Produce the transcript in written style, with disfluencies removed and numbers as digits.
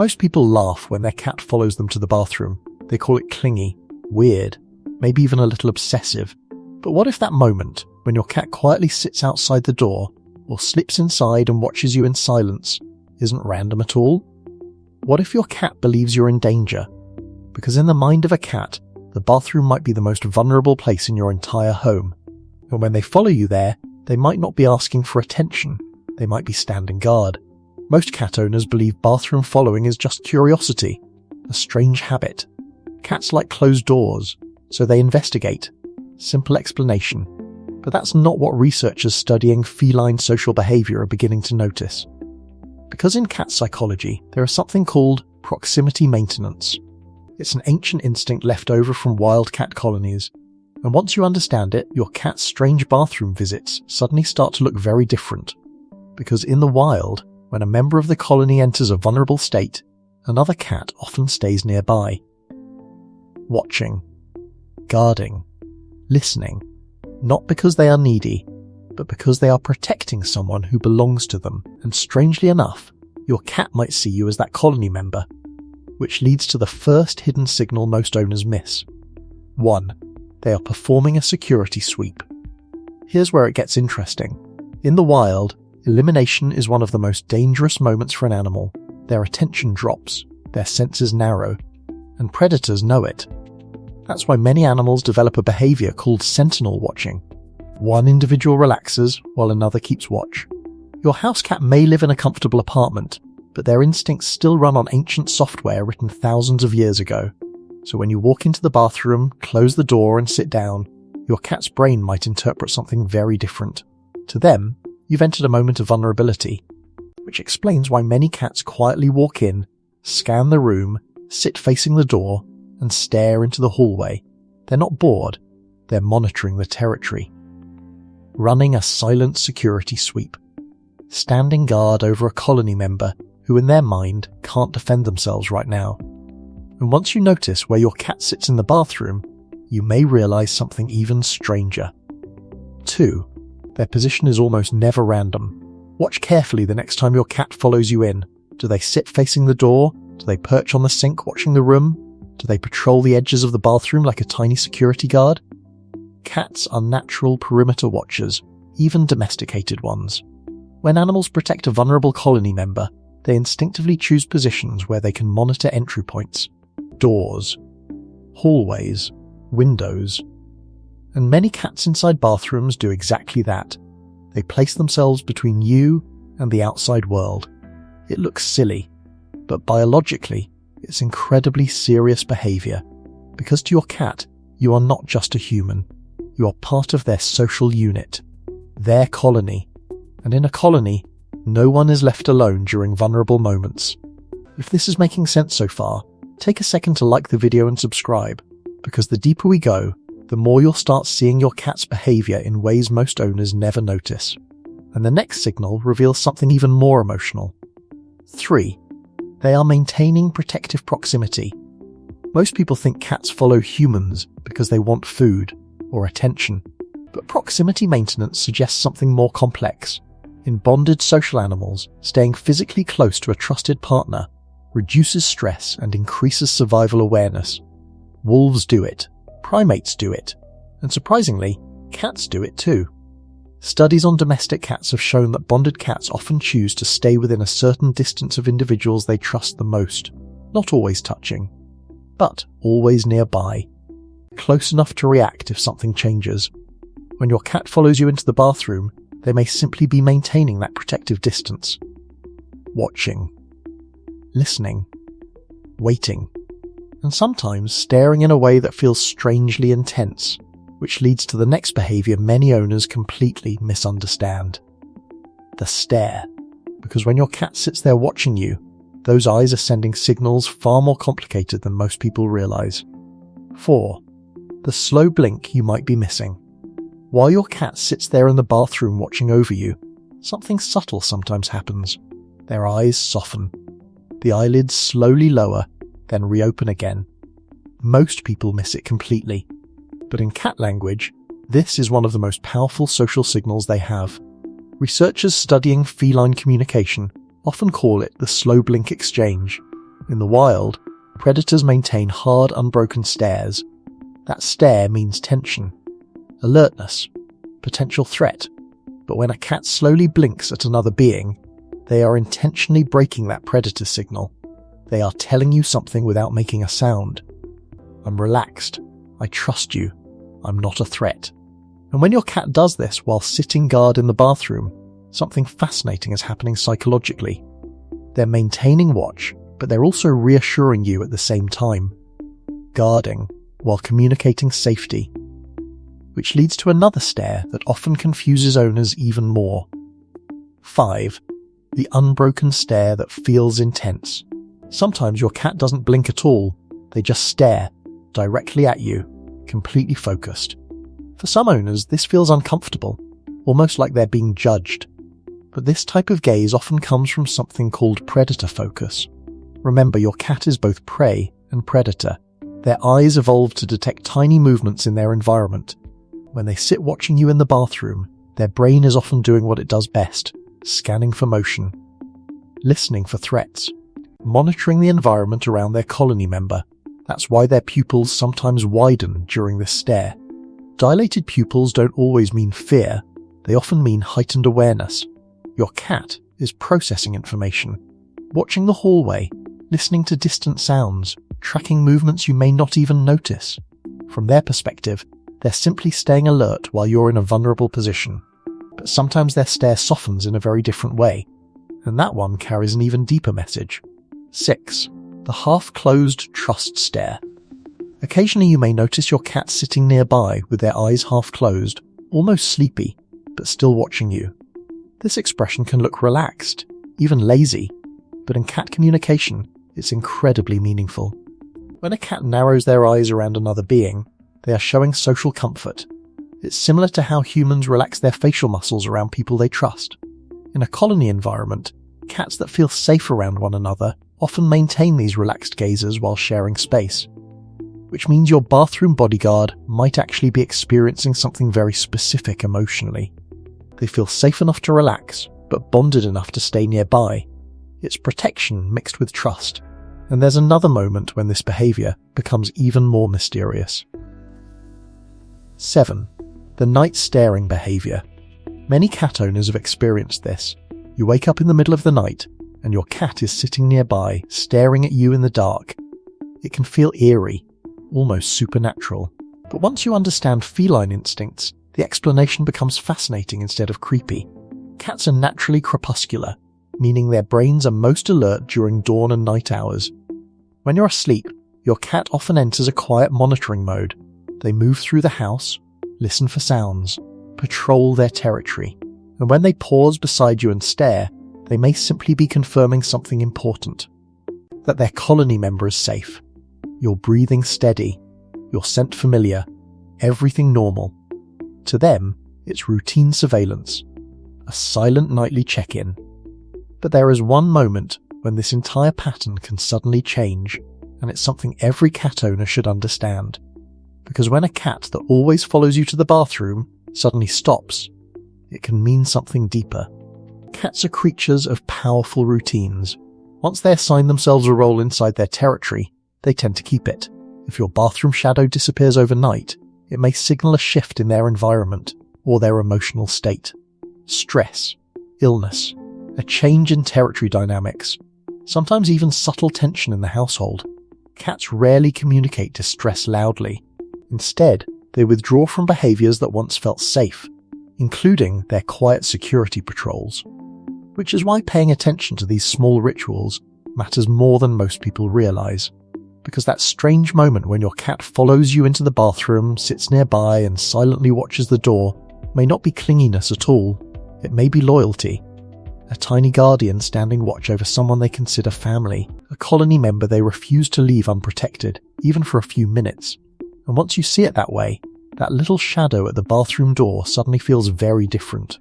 Most people laugh when their cat follows them to the bathroom. They call it clingy, weird, maybe even a little obsessive. But what if that moment, when your cat quietly sits outside the door, or slips inside and watches you in silence, isn't random at all? What if your cat believes you're in danger? Because in the mind of a cat, the bathroom might be the most vulnerable place in your entire home. And when they follow you there, they might not be asking for attention. They might be standing guard. Most cat owners believe bathroom following is just curiosity, a strange habit. Cats like closed doors, so they investigate. Simple explanation. But that's not what researchers studying feline social behavior are beginning to notice. Because in cat psychology, there is something called proximity maintenance. It's an ancient instinct left over from wild cat colonies. And once you understand it, your cat's strange bathroom visits suddenly start to look very different. Because in the wild, when a member of the colony enters a vulnerable state, another cat often stays nearby. Watching, guarding, listening, not because they are needy, but because they are protecting someone who belongs to them, and strangely enough, your cat might see you as that colony member, which leads to the first hidden signal most owners miss. 1. They are performing a security sweep. Here's where it gets interesting. In the wild, elimination is one of the most dangerous moments for an animal. Their attention drops, their senses narrow, and predators know it. That's why many animals develop a behavior called sentinel watching. One individual relaxes while another keeps watch. Your house cat may live in a comfortable apartment, but their instincts still run on ancient software written thousands of years ago. So when you walk into the bathroom, close the door and sit down, your cat's brain might interpret something very different. To them, you've entered a moment of vulnerability, which explains why many cats quietly walk in, scan the room, sit facing the door, and stare into the hallway. They're not bored, they're monitoring the territory. Running a silent security sweep. Standing guard over a colony member who in their mind can't defend themselves right now. And once you notice where your cat sits in the bathroom, you may realize something even stranger. 2. Their position is almost never random. Watch carefully the next time your cat follows you in. Do they sit facing the door? Do they perch on the sink watching the room? Do they patrol the edges of the bathroom like a tiny security guard? Cats are natural perimeter watchers, even domesticated ones. When animals protect a vulnerable colony member, they instinctively choose positions where they can monitor entry points. Doors, hallways, windows. And many cats inside bathrooms do exactly that. They place themselves between you and the outside world. It looks silly, but biologically, it's incredibly serious behavior. Because to your cat, you are not just a human. You are part of their social unit, their colony. And in a colony, no one is left alone during vulnerable moments. If this is making sense so far, take a second to like the video and subscribe, because the deeper we go, the more you'll start seeing your cat's behavior in ways most owners never notice. And the next signal reveals something even more emotional. 3. They are maintaining protective proximity. Most people think cats follow humans because they want food or attention, but proximity maintenance suggests something more complex. In bonded social animals, staying physically close to a trusted partner reduces stress and increases survival awareness. Wolves do it, primates do it, and surprisingly, cats do it too. Studies on domestic cats have shown that bonded cats often choose to stay within a certain distance of individuals they trust the most, not always touching, but always nearby, close enough to react if something changes. When your cat follows you into the bathroom, they may simply be maintaining that protective distance. Watching, listening, waiting, and sometimes staring in a way that feels strangely intense, which leads to the next behavior many owners completely misunderstand. The stare. Because when your cat sits there watching you, those eyes are sending signals far more complicated than most people realize. 4. The slow blink you might be missing. While your cat sits there in the bathroom watching over you, something subtle sometimes happens. Their eyes soften. The eyelids slowly lower, then reopen again. Most people miss it completely. But in cat language, this is one of the most powerful social signals they have. Researchers studying feline communication often call it the slow blink exchange. In the wild, predators maintain hard, unbroken stares. That stare means tension, alertness, potential threat. But when a cat slowly blinks at another being, they are intentionally breaking that predator signal. They are telling you something without making a sound. I'm relaxed. I trust you. I'm not a threat. And when your cat does this while sitting guard in the bathroom, something fascinating is happening psychologically. They're maintaining watch, but they're also reassuring you at the same time. Guarding, while communicating safety. Which leads to another stare that often confuses owners even more. 5. The unbroken stare that feels intense. Sometimes your cat doesn't blink at all. They just stare, directly at you, completely focused. For some owners, this feels uncomfortable, almost like they're being judged. But this type of gaze often comes from something called predator focus. Remember, your cat is both prey and predator. Their eyes evolved to detect tiny movements in their environment. When they sit watching you in the bathroom, their brain is often doing what it does best, scanning for motion, listening for threats, monitoring the environment around their colony member. That's why their pupils sometimes widen during this stare. Dilated pupils don't always mean fear, they often mean heightened awareness. Your cat is processing information, watching the hallway, listening to distant sounds, tracking movements you may not even notice. From their perspective, they're simply staying alert while you're in a vulnerable position. But sometimes their stare softens in a very different way, and that one carries an even deeper message. 6. The half-closed trust stare. Occasionally you may notice your cat sitting nearby with their eyes half closed, almost sleepy, but still watching you. This expression can look relaxed, even lazy, but in cat communication, it's incredibly meaningful. When a cat narrows their eyes around another being, they are showing social comfort. It's similar to how humans relax their facial muscles around people they trust. In a colony environment, cats that feel safe around one another often maintain these relaxed gazes while sharing space. Which means your bathroom bodyguard might actually be experiencing something very specific emotionally. They feel safe enough to relax, but bonded enough to stay nearby. It's protection mixed with trust, and there's another moment when this behavior becomes even more mysterious. 7. The night staring behavior. Many cat owners have experienced this. You wake up in the middle of the night, and your cat is sitting nearby, staring at you in the dark. It can feel eerie, almost supernatural. But once you understand feline instincts, the explanation becomes fascinating instead of creepy. Cats are naturally crepuscular, meaning their brains are most alert during dawn and night hours. When you're asleep, your cat often enters a quiet monitoring mode. They move through the house, listen for sounds, patrol their territory. And when they pause beside you and stare, they may simply be confirming something important. That their colony member is safe. You're breathing steady, your scent familiar, everything normal. To them, it's routine surveillance, a silent nightly check-in. But there is one moment when this entire pattern can suddenly change, and it's something every cat owner should understand. Because when a cat that always follows you to the bathroom suddenly stops, it can mean something deeper. Cats are creatures of powerful routines. Once they assign themselves a role inside their territory, they tend to keep it. If your bathroom shadow disappears overnight, it may signal a shift in their environment or their emotional state. Stress, illness, a change in territory dynamics, sometimes even subtle tension in the household. Cats rarely communicate distress loudly. Instead, they withdraw from behaviors that once felt safe, including their quiet security patrols. Which is why paying attention to these small rituals matters more than most people realize. Because that strange moment when your cat follows you into the bathroom, sits nearby, and silently watches the door may not be clinginess at all. It may be loyalty. A tiny guardian standing watch over someone they consider family, a colony member they refuse to leave unprotected, even for a few minutes. And once you see it that way, that little shadow at the bathroom door suddenly feels very different.